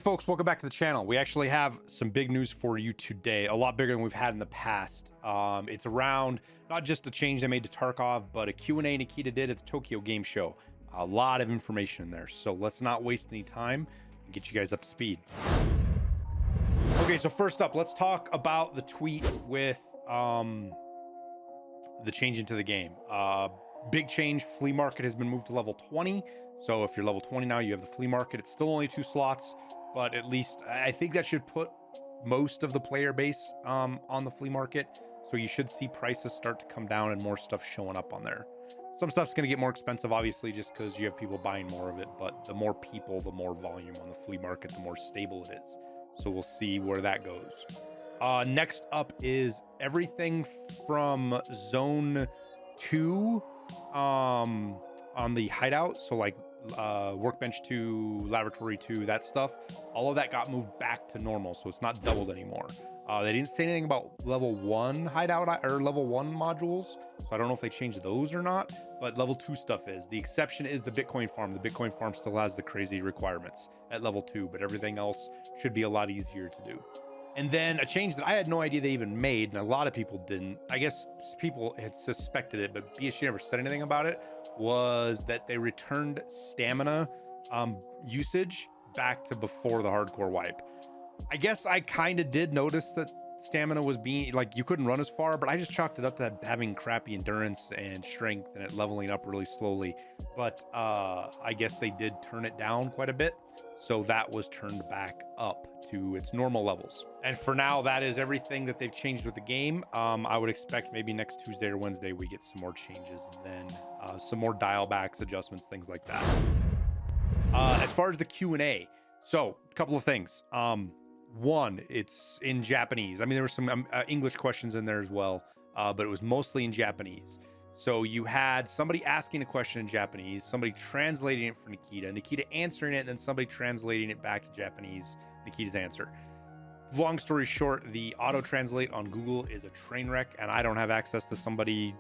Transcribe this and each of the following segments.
Folks, welcome back to the channel. We actually have some big news for you today, a lot bigger than we've had in the past. It's around not just a change they made to Tarkov, but a Q&A Nikita did at the Tokyo Game Show. A lot of information in there, so let's not waste any time and get you guys up to speed. Okay, so first up, let's talk about the tweet with the change into the game. Big change, flea market has been moved to level 20. So if you're level 20 now, you have the flea market. It's still only 2 slots. But at least I think that should put most of the player base on the flea market. So you should see prices start to come down and more stuff showing up on there. Some stuff's going to get more expensive, obviously, just because you have people buying more of it. But the more people, the more volume on the flea market, the more stable it is. So we'll see where that goes. Next up is everything from Zone 2 on the hideout. So like workbench 2, laboratory 2, that stuff, all of that got moved back to normal, so it's not doubled anymore. They didn't say anything about level 1 hideout or level 1 modules, so I don't know if they changed those or not, but level 2 stuff is. The exception is the Bitcoin farm. The Bitcoin farm still has the crazy requirements at level 2, but everything else should be a lot easier to do. And then a change that I had no idea they even made, and a lot of people didn't, I guess people had suspected it, but BSG never said anything about it, was that they returned stamina usage back to before the hardcore wipe. I guess I kind of did notice that stamina was being, like, you couldn't run as far, but I just chalked it up to having crappy endurance and strength and it leveling up really slowly. But I guess they did turn it down quite a bit. So that was turned back up to its normal levels. And for now, that is everything that they've changed with the game. I would expect maybe next Tuesday or Wednesday, we get some more changes, and then some more dial backs, adjustments, things like that. As far as the Q&A, so a couple of things. One, it's in Japanese. I mean, there were some English questions in there as well, but it was mostly in Japanese. So you had somebody asking a question in Japanese, somebody translating it for Nikita, Nikita answering it, and then somebody translating it back to Japanese, Nikita's answer. Long story short, the auto translate on Google is a train wreck, and I don't have access to somebody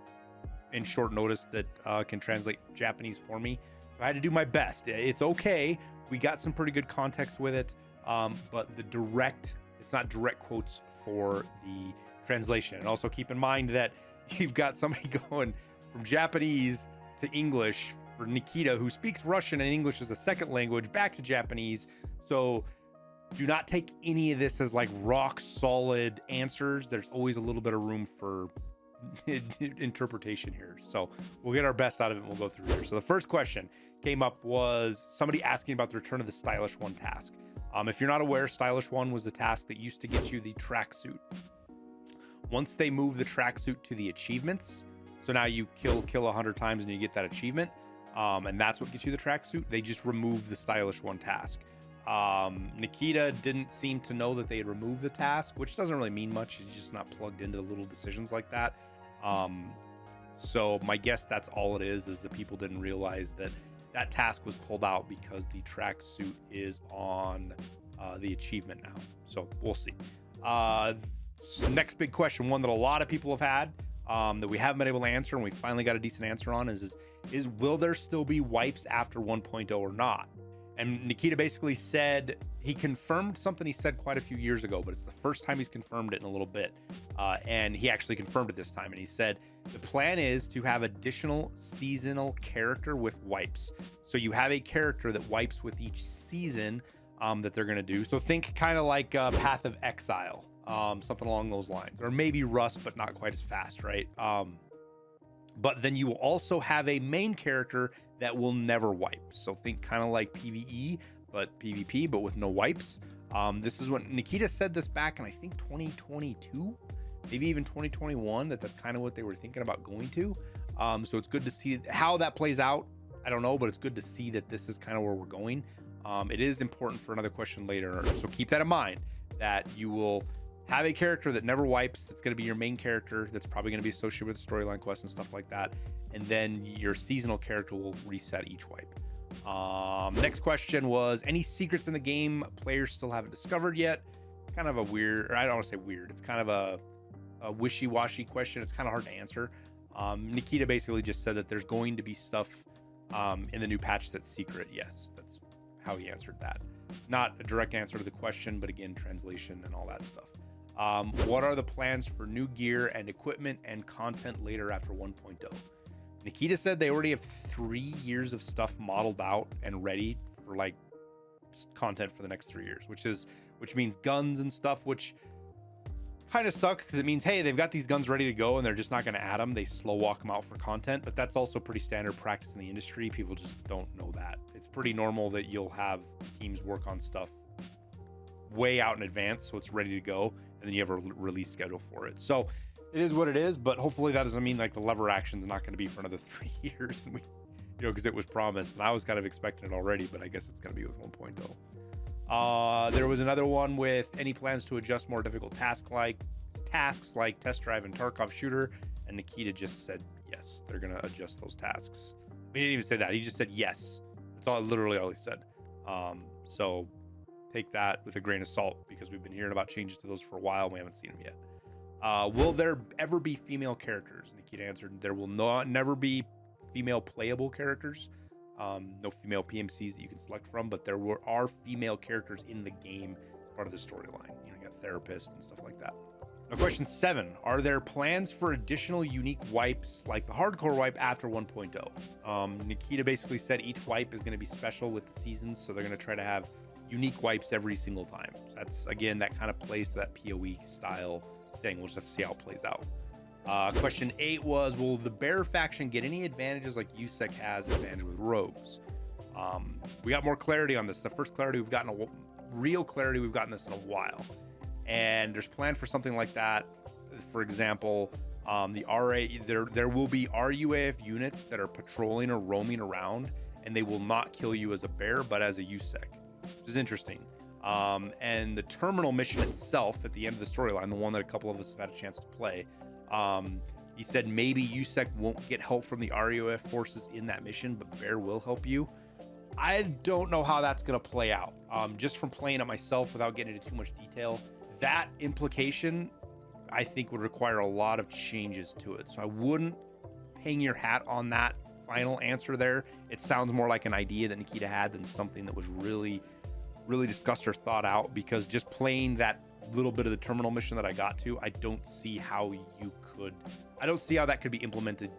in short notice that can translate Japanese for me. So I had to do my best. It's okay. We got some pretty good context with it, but it's not direct quotes for the translation. And also keep in mind that you've got somebody going from Japanese to English for Nikita, who speaks Russian and English as a second language, back to Japanese. So do not take any of this as like rock solid answers. There's always a little bit of room for interpretation here. So we'll get our best out of it and we'll go through here. So the first question came up was somebody asking about the return of the Stylish 1 task. If you're not aware, Stylish 1 was the task that used to get you the tracksuit. Once they move the tracksuit to the achievements, so now you kill 100 times and you get that achievement, and that's what gets you the tracksuit, they just removed the Stylish 1 task. Nikita didn't seem to know that they had removed the task, which doesn't really mean much. He's just not plugged into the little decisions like that. So my guess that's all it is the people didn't realize that that task was pulled out because the tracksuit is on the achievement now. So we'll see. Next big question, one that a lot of people have had that we haven't been able to answer, and we finally got a decent answer on, is will there still be wipes after 1.0 or not? And Nikita basically said, he confirmed something he said quite a few years ago, but it's the first time he's confirmed it in a little bit. And he actually confirmed it this time. And he said, the plan is to have additional seasonal character with wipes. So you have a character that wipes with each season that they're going to do. So think kind of like Path of Exile, something along those lines, or maybe Rust, but not quite as fast, right? But then you will also have a main character that will never wipe. So think kind of like PvE, but PvP, but with no wipes. This is what Nikita said this back in, I think, 2022, maybe even 2021, that's kind of what they were thinking about going to. So it's good to see how that plays out. I don't know, but it's good to see that this is kind of where we're going. It is important for another question later. So keep that in mind, that you will have a character that never wipes. That's going to be your main character. That's probably going to be associated with storyline quests and stuff like that. And then your seasonal character will reset each wipe. Next question was, any secrets in the game players still haven't discovered yet? It's kind of a weird, or I don't want to say weird. It's kind of a wishy-washy question. It's kind of hard to answer. Nikita basically just said that there's going to be stuff in the new patch that's secret. Yes, that's how he answered that. not a direct answer to the question, but again, translation and all that stuff. What are the plans for new gear and equipment and content later after 1.0? Nikita said they already have 3 years of stuff modeled out and ready for like content for the next 3 years, which means guns and stuff, which kind of suck because it means, hey, they've got these guns ready to go and they're just not going to add them. They slow walk them out for content, but that's also pretty standard practice in the industry. People just don't know that. It's pretty normal that you'll have teams work on stuff way out in advance so it's ready to go, and then you have a release schedule for it. So it is what it is, but hopefully that doesn't mean like the lever action is not going to be for another 3 years, and we, because it was promised, and I was kind of expecting it already, but I guess it's going to be with 1.0. There was another one with any plans to adjust more difficult tasks like test drive and Tarkov shooter, and Nikita just said yes, they're going to adjust those tasks. He didn't even say that. He just said yes. That's all, literally all he said. So take that with a grain of salt, because we've been hearing about changes to those for a while and we haven't seen them yet. Will there ever be female characters? Nikita answered, there will never be female playable characters. No female PMCs that you can select from, but there are female characters in the game as part of the storyline. You know, you got therapists and stuff like that. Now, question 7, are there plans for additional unique wipes like the hardcore wipe after 1.0? Nikita basically said each wipe is going to be special with the seasons, so they're going to try to have unique wipes every single time. So that's, again, that kind of plays to that PoE style thing. We'll just have to see how it plays out. Question 8 was, will the Bear faction get any advantages like USEC has advantage with rogues? We got more clarity on this. The first clarity we've gotten, real clarity we've gotten this in a while. And there's plan for something like that. For example, the RA, there will be RUAF units that are patrolling or roaming around, and they will not kill you as a bear, but as a USEC, which is interesting. And the terminal mission itself at the end of the storyline, the one that a couple of us have had a chance to play, he said maybe USEC won't get help from the RUAF forces in that mission, but Bear will help you. I don't know how that's going to play out. Just from playing it myself without getting into too much detail, that implication, I think, would require a lot of changes to it. So I wouldn't hang your hat on that final answer there. It sounds more like an idea that Nikita had than something that was really discussed or thought out, because just playing that little bit of the terminal mission that I got to, I don't see how that could be implemented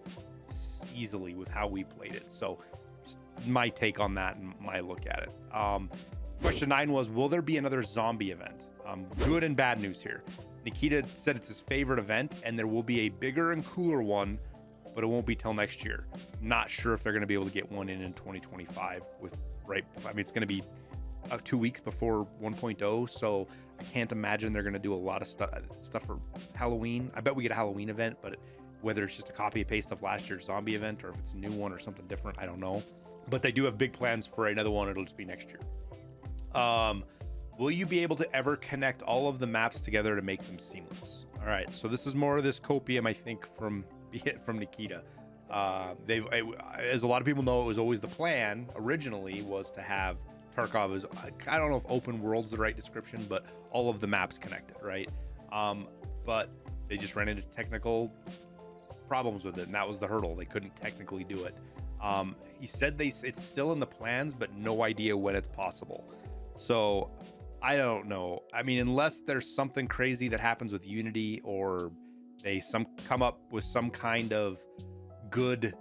easily with how we played it. So just my take on that and my look at it. Question 9 was, will there be another zombie event? Good and bad news here. Nikita said it's his favorite event, and there will be a bigger and cooler one, but it won't be till next year. Not sure if they're going to be able to get one in 2025 it's going to be 2 weeks before 1.0, so I can't imagine they're going to do a lot of stuff for Halloween. I bet we get a Halloween event, but whether it's just a copy and paste of last year's zombie event or if it's a new one or something different, I don't know. But they do have big plans for another one. It'll just be next year. Will you be able to ever connect all of the maps together to make them seamless? All right, so this is more of this copium, I think, from Nikita. As a lot of people know, it was always the plan originally was to have Tarkov as, I don't know if open world's the right description, but all of the maps connected, right? But they just ran into technical problems with it, and that was the hurdle. They couldn't technically do it. He said it's still in the plans, but no idea when it's possible. So I don't know. I mean, unless there's something crazy that happens with Unity, or they come up with some kind of good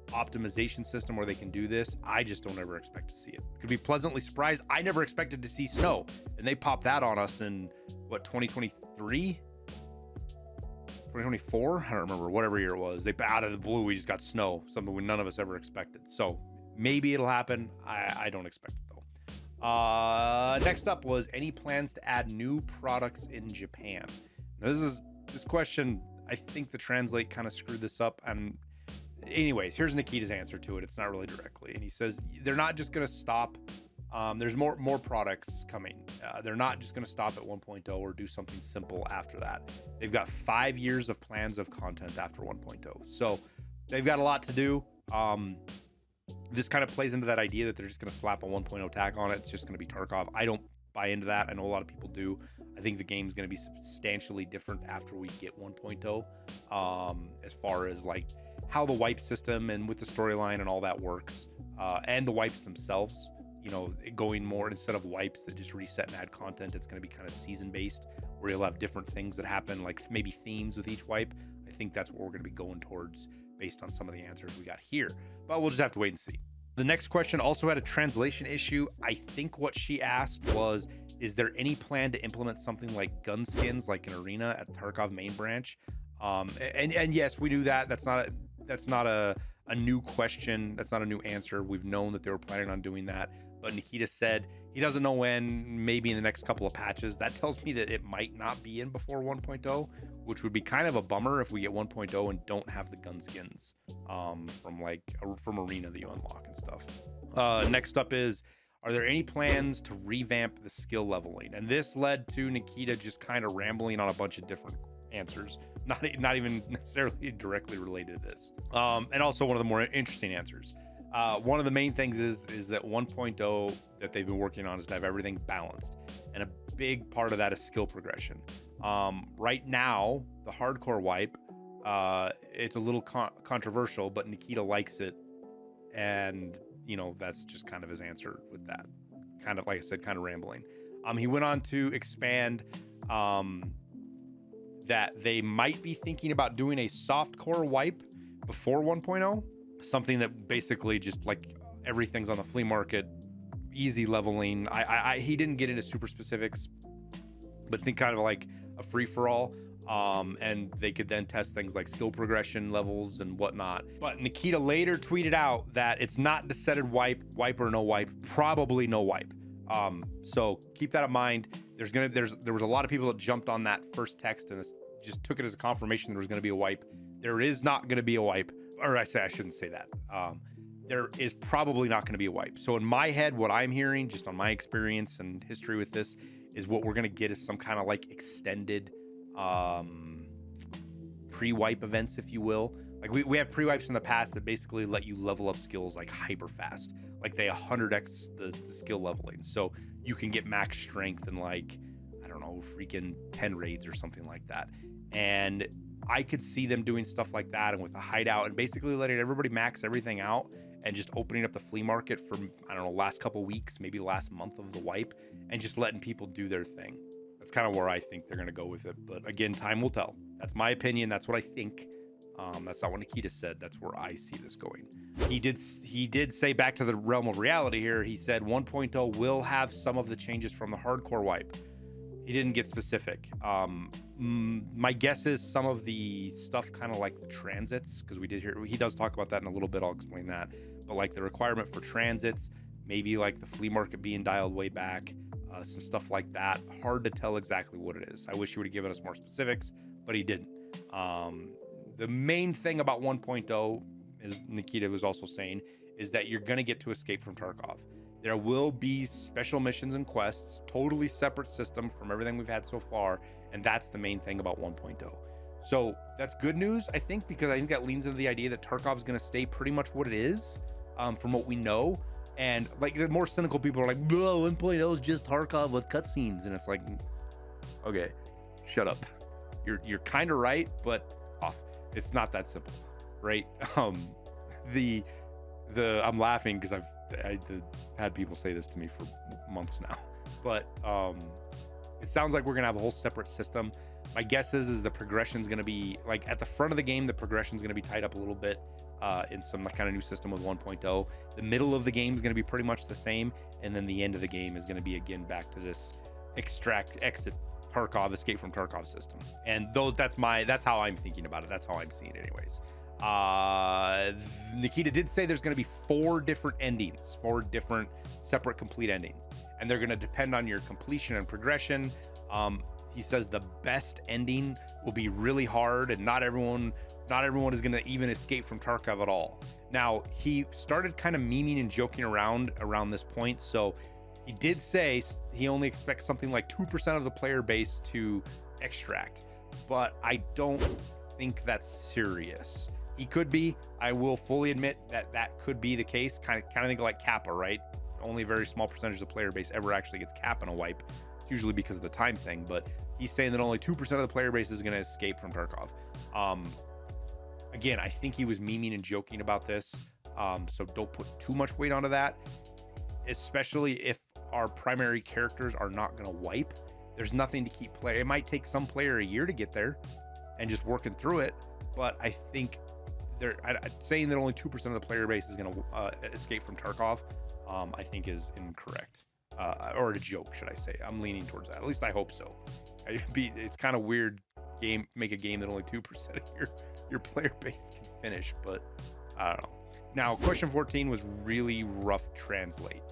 optimization system where they can do this, I just don't ever expect to see it. Could be pleasantly surprised. I never expected to see snow, and they popped that on us in 2023, 2024, I don't remember, whatever year it was. They out of the blue, we just got snow, something none of us ever expected. So maybe it'll happen. I don't expect it though. Next up was any plans to add new products in Japan. Now, this question, I think the translate kind of screwed this up, and anyways, here's Nikita's answer to it. It's not really directly, and he says they're not just going to stop. There's more products coming. They're not just going to stop at 1.0 or do something simple after that. They've got 5 years of plans of content after 1.0, so they've got a lot to do. This kind of plays into that idea that they're just going to slap a 1.0 tack on it. It's just going to be Tarkov. I don't buy into that. I know a lot of people do. I think the game's going to be substantially different after we get 1.0, as far as like how the wipe system and with the storyline and all that works, and the wipes themselves. going more, instead of wipes that just reset and add content, it's going to be kind of season based, where you'll have different things that happen, like maybe themes with each wipe. I think that's what we're going to be going towards based on some of the answers we got here, but we'll just have to wait and see. The next question also had a translation issue. I think what she asked was, is there any plan to implement something like gun skins like an arena at Tarkov main branch? And yes, we do that. That's not a new question. That's not a new answer. We've known that they were planning on doing that, but Nikita said he doesn't know when, maybe in the next couple of patches. That tells me that it might not be in before 1.0, which would be kind of a bummer if we get 1.0 and don't have the gun skins from arena that you unlock and stuff. Next up is, are there any plans to revamp the skill leveling? And this led to Nikita just kind of rambling on a bunch of different answers, not even necessarily directly related to this. And also one of the more interesting answers. One of the main things is that 1.0 that they've been working on is to have everything balanced, and a big part of that is skill progression. Right now, the hardcore wipe, it's a little controversial, but Nikita likes it, and that's just kind of his answer with that. Kind of, like I said, kind of rambling. He went on to expand that they might be thinking about doing a softcore wipe before 1.0, something that basically just like everything's on the flea market, easy leveling. He didn't get into super specifics, but think kind of like a free-for-all. And they could then test things like skill progression levels and whatnot. But Nikita later tweeted out that it's not decided wipe or no wipe, probably no wipe. So keep that in mind. There was a lot of people that jumped on that first text and just took it as a confirmation there was going to be a wipe. There is not going to be a wipe, or I shouldn't say that. There is probably not going to be a wipe. So in my head, what I'm hearing, just on my experience and history with this, is what we're going to get is some kind of like extended pre-wipe events, if you will. Like we have pre-wipes in the past that basically let you level up skills like hyper fast. Like they 100x the skill leveling. So you can get max strength in like, I don't know, freaking 10 raids or something like that. And I could see them doing stuff like that, and with a hideout, and basically letting everybody max everything out and just opening up the flea market for, I don't know, last couple weeks, maybe last month of the wipe, and just letting people do their thing. That's kind of where I think they're going to go with it. But again, time will tell. That's my opinion. That's what I think. That's not what Nikita said. That's where I see this going. He did say, back to the realm of reality here, he said 1.0 will have some of the changes from the hardcore wipe. He didn't get specific. My guess is some of the stuff kind of like the transits, because he does talk about that in a little bit. I'll explain that. But like the requirement for transits, maybe like the flea market being dialed way back, some stuff like that. Hard to tell exactly what it is. I wish he would have given us more specifics, but he didn't. The main thing about 1.0, as Nikita was also saying, is that you're going to get to escape from Tarkov. There will be special missions and quests, totally separate system from everything we've had so far, and that's the main thing about 1.0. So that's good news, I think, because I think that leans into the idea that Tarkov is going to stay pretty much what it is, from what we know. And like the more cynical people are like, "Bro, 1.0 is just Tarkov with cutscenes," and it's like, okay, shut up. You're kind of right, but off. It's not that simple, right? I'm laughing because I've had people say this to me for months now, but it sounds like we're gonna have a whole separate system. My guess is the progression is gonna be like at the front of the game. The progression is gonna be tied up a little bit in some kind of new system with 1.0. The middle of the game is gonna be pretty much the same, and then the end of the game is gonna be again back to this exit Tarkov, escape from Tarkov system. And that's how I'm thinking about it. That's how I'm seeing it anyways. Nikita did say there's going to be 4 different endings, 4 different separate complete endings, and they're going to depend on your completion and progression. He says the best ending will be really hard, and not everyone is going to even escape from Tarkov at all. Now, he started kind of memeing and joking around this point, so he did say he only expects something like 2% of the player base to extract, but I don't think that's serious. He could be. I will fully admit that could be the case. Kind of think like Kappa, right? Only a very small percentage of the player base ever actually gets Kappa in a wipe, usually because of the time thing. But he's saying that only 2% of the player base is going to escape from Tarkov. Again, I think he was memeing and joking about this, so don't put too much weight onto that. especially if our primary characters are not going to wipe. There's nothing to keep play. It might take some player a year to get there and just working through it. But I think saying that only 2% of the player base is going to escape from Tarkov, I think is incorrect. Or a joke, should I say. I'm leaning towards that. At least I hope so. It's kind of weird make a game that only 2% of your player base can finish, but I don't know. Now, question 14 was really rough to translate.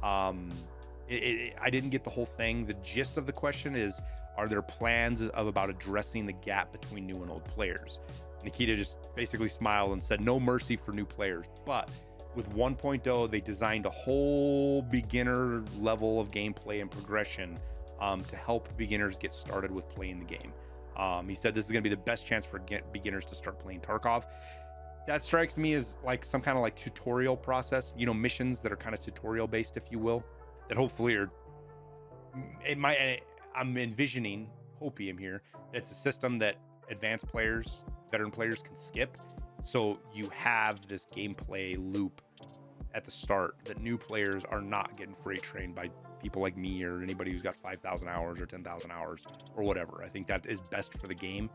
I didn't get the whole thing. The gist of the question is, are there plans about addressing the gap between new and old players? Nikita just basically smiled and said, no mercy for new players. But with 1.0, they designed a whole beginner level of gameplay and progression to help beginners get started with playing the game. He said this is going to be the best chance for beginners to start playing Tarkov. That strikes me as like some kind of like tutorial process, missions that are kind of tutorial based, if you will, that hopefully I'm envisioning, hopium here, it's a system that advanced players, veteran players can skip. So you have this gameplay loop at the start that new players are not getting freight trained by people like me or anybody who's got 5,000 hours or 10,000 hours or whatever. I think that is best for the game.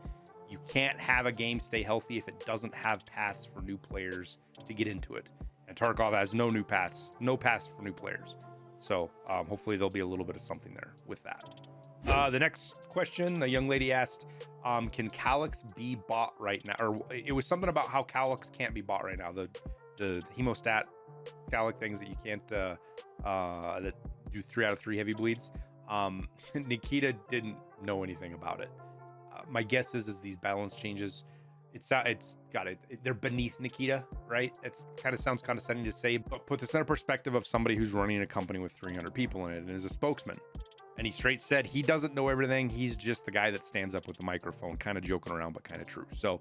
You can't have a game stay healthy if it doesn't have paths for new players to get into it. And Tarkov has no paths for new players. So hopefully there'll be a little bit of something there with that. The next question, the young lady asked, can Calyx be bought right now? Or it was something about how Calyx can't be bought right now. The hemostat Calyx things that you can't, that do 3 out of 3 heavy bleeds. Nikita didn't know anything about it. My guess is these balance changes, they're beneath Nikita, right? It's kind of sounds condescending to say, but put this in a perspective of somebody who's running a company with 300 people in it and is a spokesman. And he straight said he doesn't know everything. He's just the guy that stands up with the microphone, kind of joking around, but kind of true. So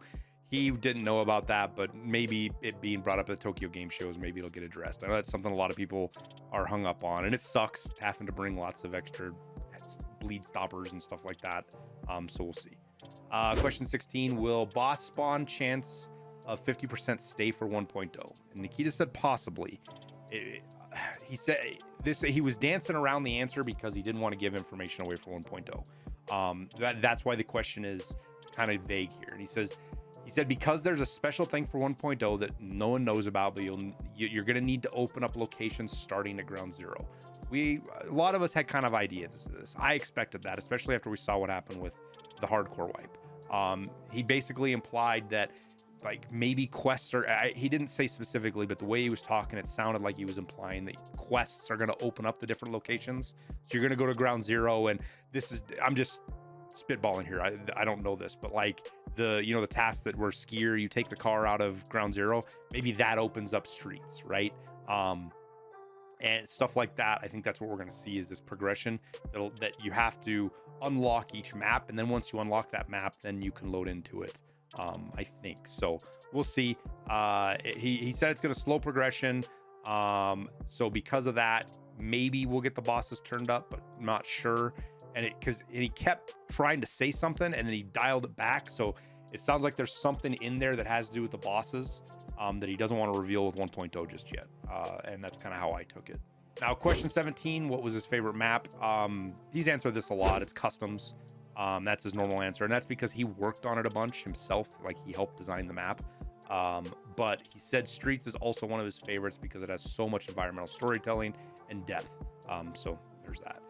he didn't know about that, but maybe it being brought up at the Tokyo game shows, maybe it'll get addressed. I know that's something a lot of people are hung up on, and it sucks having to bring lots of extra bleed stoppers and stuff like that. So we'll see. Question 16, will boss spawn chance of 50% stay for 1.0? And Nikita said possibly. He said he was dancing around the answer because he didn't want to give information away for 1.0. That's why the question is kind of vague here. And he said because there's a special thing for 1.0 that no one knows about, but you're going to need to open up locations starting at ground zero. A lot of us had kind of ideas of this. I expected that, especially after we saw what happened with the hardcore wipe. He basically implied that like maybe quests he didn't say specifically, but the way he was talking, it sounded like he was implying that quests are going to open up the different locations. So you're going to go to ground zero, and I'm just spitballing here. I don't know this, but like the task that were skier, you take the car out of ground zero, maybe that opens up streets, right? And stuff like that. I think that's what we're going to see is this progression that you have to unlock each map. And then once you unlock that map, then you can load into it. I think so. We'll see. He said it's going to slow progression. So because of that, maybe we'll get the bosses turned up, but I'm not sure. And he kept trying to say something and then he dialed it back. So it sounds like there's something in there that has to do with the bosses that he doesn't want to reveal with 1.0 just yet. And that's kind of how I took it. Now, question 17, what was his favorite map? He's answered this a lot. It's customs. That's his normal answer. And that's because he worked on it a bunch himself. Like he helped design the map. But he said streets is also one of his favorites because it has so much environmental storytelling and depth. So there's that.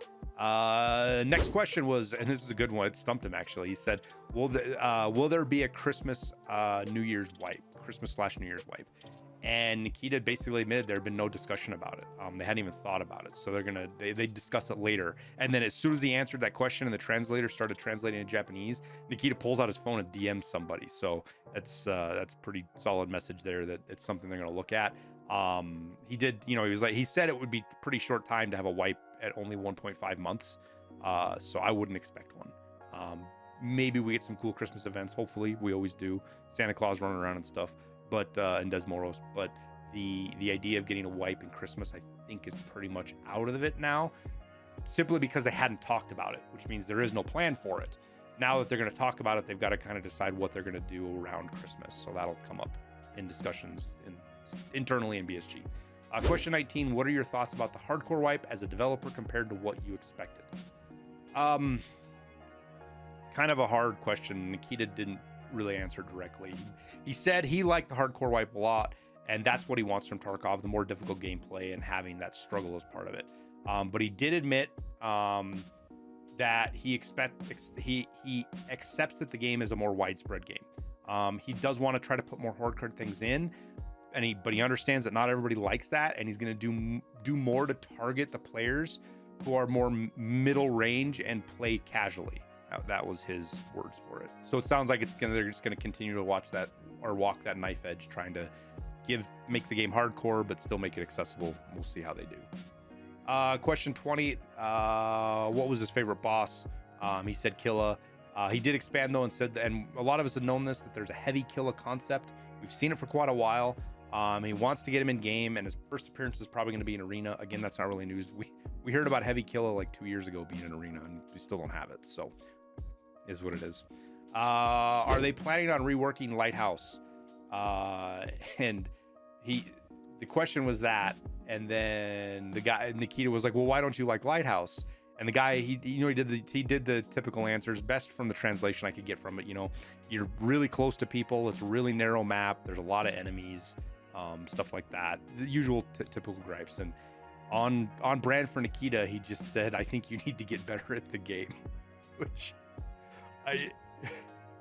Next question was, and this is a good one. It stumped him actually. He said, will there be a Christmas/New Year's wipe? And Nikita basically admitted there had been no discussion about it. They hadn't even thought about it. So they discuss it later. And then as soon as he answered that question and the translator started translating in Japanese, Nikita pulls out his phone and DMs somebody. So that's pretty solid message there that it's something they're going to look at. He did, he said it would be pretty short time to have a wipe at only 1.5 months. So I wouldn't expect one. Maybe we get some cool Christmas events. Hopefully we always do. Santa Claus running around and stuff. But and Desmoros, but the idea of getting a wipe in Christmas, I think, is pretty much out of it now, simply because they hadn't talked about it, which means there is no plan for it. Now that they're going to talk about it, they've got to kind of decide what they're going to do around Christmas. So that'll come up in discussions internally in BSG. Question 19, what are your thoughts about the hardcore wipe as a developer compared to what you expected? Kind of a hard question. Nikita didn't really answer directly. He said he liked the hardcore wipe a lot, and that's what he wants from Tarkov, the more difficult gameplay and having that struggle as part of it. But he did admit that he accepts that the game is a more widespread game. He does want to try to put more hardcore things in, but he understands that not everybody likes that, and he's going to do more to target the players who are more middle range and play casually. That was his words for it. So it sounds like they're just going to continue to watch that or walk that knife edge, trying to make the game hardcore but still make it accessible. We'll see how they do. Question 20, what was his favorite boss? He said Killa. He did expand though and said, and a lot of us have known this, that there's a heavy Killa concept. We've seen it for quite a while. He wants to get him in game, and his first appearance is probably going to be in arena. Again, that's not really news. We heard about heavy Killa like 2 years ago being in arena, and we still don't have it. So is what it is. Are they planning on reworking Lighthouse? And the question was that, and then the guy Nikita was like, well, why don't you like Lighthouse? And the guy, he did the typical answers, best from the translation I could get from it. You're really close to people. It's a really narrow map. There's a lot of enemies, stuff like that. The usual typical gripes. And on brand for Nikita, he just said, I think you need to get better at the game, which I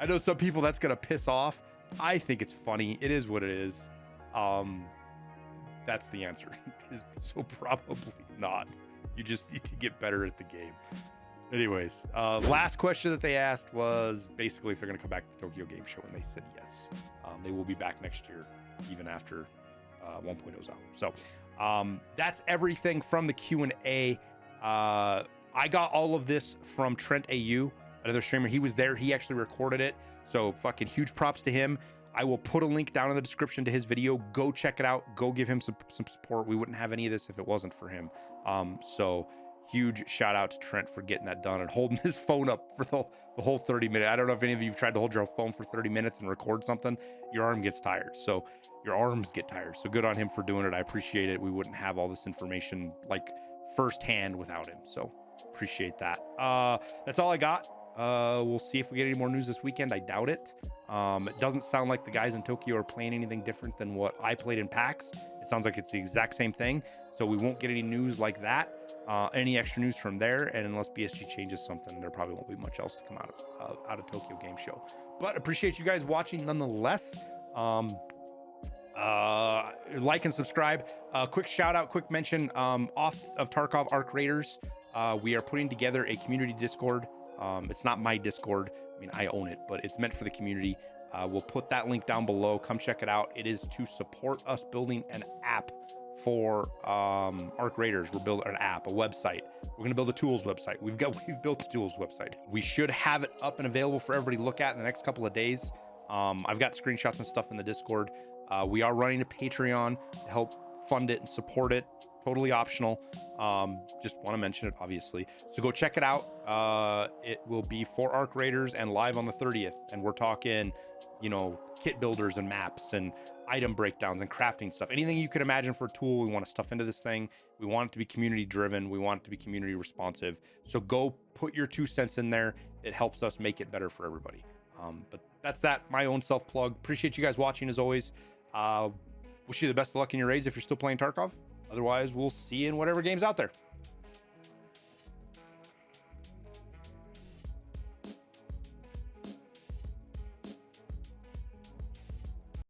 know some people that's gonna piss off. I think it's funny. It is what it is. That's the answer. So probably not. You just need to get better at the game. Anyways, last question that they asked was basically if they're going to come back to the Tokyo Game Show, and they said yes. They will be back next year, even after 1.0 is out. So that's everything from the Q&A. I got all of this from Trent AU, another streamer. He was there. He actually recorded it. So fucking huge props to him. I will put a link down in the description to his video. Go check it out. Go give him some support. We wouldn't have any of this if it wasn't for him. So huge shout out to Trent for getting that done and holding his phone up for the whole 30 minutes. I don't know if any of you have tried to hold your phone for 30 minutes and record something. Your arm gets tired. So your arms get tired. So good on him for doing it. I appreciate it. We wouldn't have all this information like firsthand without him. So appreciate that. That's all I got. We'll see if we get any more news this weekend. I doubt it. It doesn't sound like the guys in Tokyo are playing anything different than what I played in PAX. It sounds like it's the exact same thing. So we won't get any news like that. Any extra news from there, and unless BSG changes something, there probably won't be much else to come out of Tokyo Game Show. But appreciate you guys watching nonetheless. Like and subscribe. Quick shout out, quick mention, off of Tarkov Arc Raiders. We are putting together a community Discord. It's not my Discord. I mean, I own it, but it's meant for the community. We'll put that link down below. Come check it out. It is to support us building an app for Arc Raiders. We're building an app, a website. We're going to build a tools website. We've built a tools website. We should have it up and available for everybody to look at in the next couple of days. I've got screenshots and stuff in the Discord. We are running a Patreon to help fund it and support it. Totally optional. Just want to mention it, obviously. So go check it out. It will be for Arc Raiders and live on the 30th. And we're talking, kit builders and maps and item breakdowns and crafting stuff. Anything you could imagine for a tool, we want to stuff into this thing. We want it to be community driven. We want it to be community responsive. So go put your 2 cents in there. It helps us make it better for everybody. But that's that. My own self plug. Appreciate you guys watching as always. Wish you the best of luck in your raids if you're still playing Tarkov. Otherwise, we'll see you in whatever game's out there.